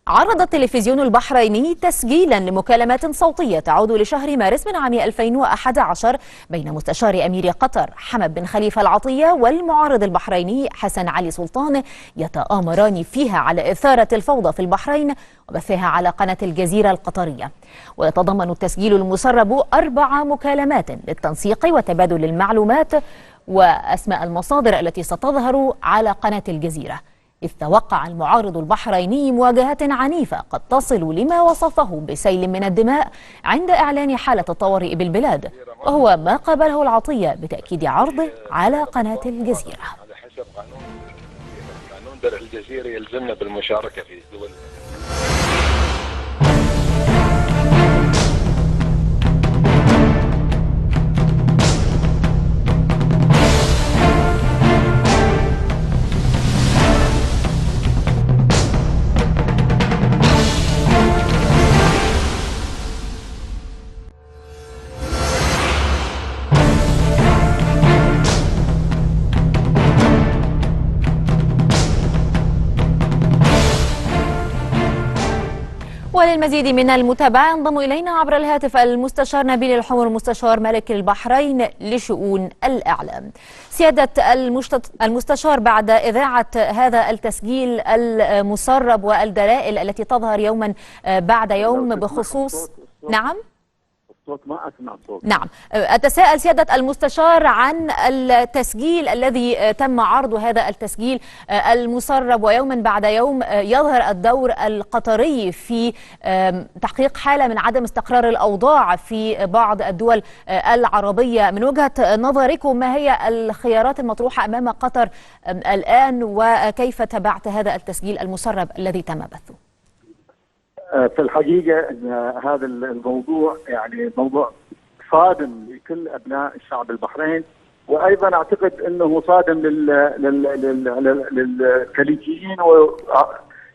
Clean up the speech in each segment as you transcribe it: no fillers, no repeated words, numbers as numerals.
عرض التلفزيون البحريني تسجيلا لمكالمات صوتية تعود لشهر مارس من عام 2011 بين مستشار أمير قطر حمد بن خليفة العطية والمعارض البحريني حسن علي سلطان، يتآمران فيها على إثارة الفوضى في البحرين وبثها على قناة الجزيرة القطرية. ويتضمن التسجيل المسرب 4 مكالمات للتنسيق وتبادل المعلومات وأسماء المصادر التي ستظهر على قناة الجزيرة، إذ توقع المعارض البحريني مواجهات عنيفة قد تصل لما وصفه بسيل من الدماء عند إعلان حالة الطوارئ بالبلاد، وهو ما قابله العطية بتأكيد عرضه على قناة الجزيرة. على حسب قانون درع الجزيرة يلزمنا بالمشاركة في دول. وللمزيد من المتابعة ينضم إلينا عبر الهاتف المستشار نبيل الحمر مستشار ملك البحرين لشؤون الإعلام. سيادة المستشار، بعد إذاعة هذا التسجيل المسرب والدلائل التي تظهر يوما بعد يوم بخصوص نعم الصوت ما أسمع صوت. نعم، أتساءل سيادة المستشار عن التسجيل الذي تم عرض هذا التسجيل المسرب، ويوما بعد يوم يظهر الدور القطري في تحقيق حالة من عدم استقرار الأوضاع في بعض الدول العربية. من وجهة نظركم ما هي الخيارات المطروحة أمام قطر الآن، وكيف تابعت هذا التسجيل المسرب الذي تم بثه؟ في الحقيقة أن هذا الموضوع يعني موضوع صادم لكل أبناء الشعب البحرين، وأيضا أعتقد أنه صادم للخليجيين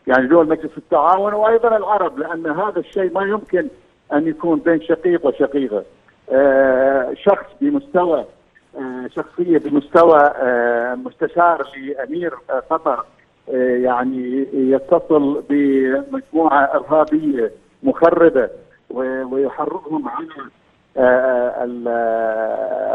يعني دول مجلس التعاون وأيضا العرب، لأن هذا الشيء ما يمكن أن يكون بين شقيق وشقيقة. شخص بمستوى شخصية بمستوى مستشار لأمير قطر يعني يتصل بمجموعة إرهابية مخربة ويحرضهم على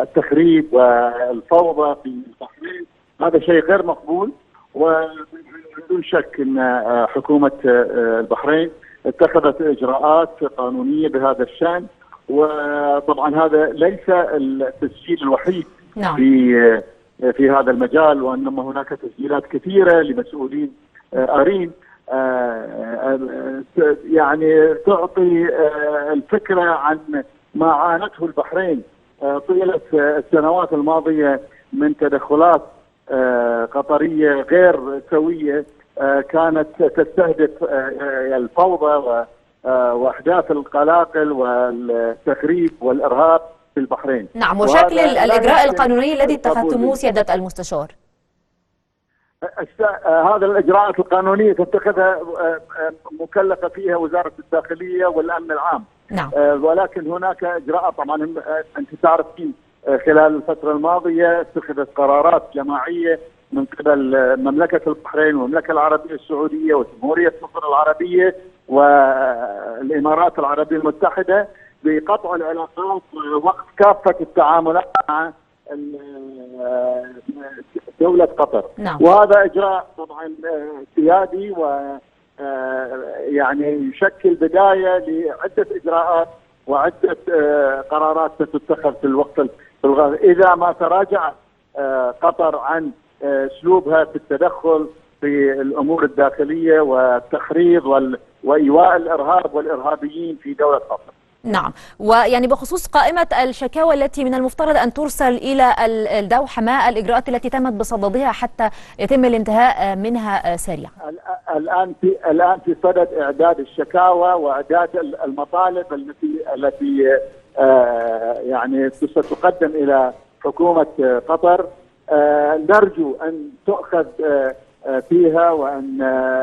التخريب والفوضى في البحرين، هذا شيء غير مقبول. وبدون شك أن حكومة البحرين اتخذت إجراءات قانونية بهذا الشأن، وطبعا هذا ليس التسجيل الوحيد في هذا المجال، وانما هناك تسجيلات كثيره لمسؤولين آرين يعني تعطي الفكره عن ما عانته البحرين طيله السنوات الماضيه من تدخلات قطريه غير سويه كانت تستهدف الفوضى واحداث القلاقل والتخريب والارهاب في البحرين. نعم، وشكل الإجراء القانوني الذي اتخذتموه سيادة المستشار؟ هذا الإجراءات القانونية تتخذها مكلفة فيها وزارة الداخلية والأمن العام. نعم. ولكن هناك إجراءات، طبعا أنت تعرفين خلال الفترة الماضية اتخذت قرارات جماعية من قبل مملكة البحرين والمملكة العربية السعودية وجمهورية مصر العربية والإمارات العربية المتحدة بقطع العلاقات ووقف كافة التعاملات مع دولة قطر. نعم. وهذا إجراء طبعا سيادي و يعني يشكل بداية لعدة إجراءات وعدة قرارات ستتخذ في الوقت الغالي إذا ما تراجع قطر عن أسلوبها في التدخل في الأمور الداخلية والتحريض وإيواء الإرهاب والإرهابيين في دولة قطر. نعم، ويعني بخصوص قائمة الشكاوى التي من المفترض أن ترسل إلى الدوحة، ما الإجراءات التي تمت بصددها حتى يتم الانتهاء منها سريعا؟ الآن في صدد إعداد الشكاوى وإعداد المطالب التي يعني ستقدم إلى حكومة قطر. نرجو أن تؤخذ فيها وأن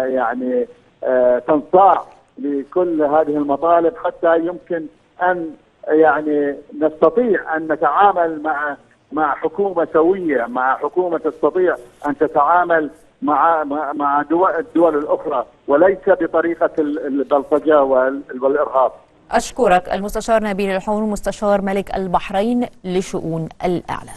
يعني تنصاع لكل هذه المطالب حتى يمكن أن يعني نستطيع أن نتعامل مع حكومة سوية، مع حكومة تستطيع أن تتعامل مع الدول الاخرى، وليس بطريقه البلطجه والارهاب. أشكرك المستشار نبيل الحون مستشار ملك البحرين لشؤون الإعلام.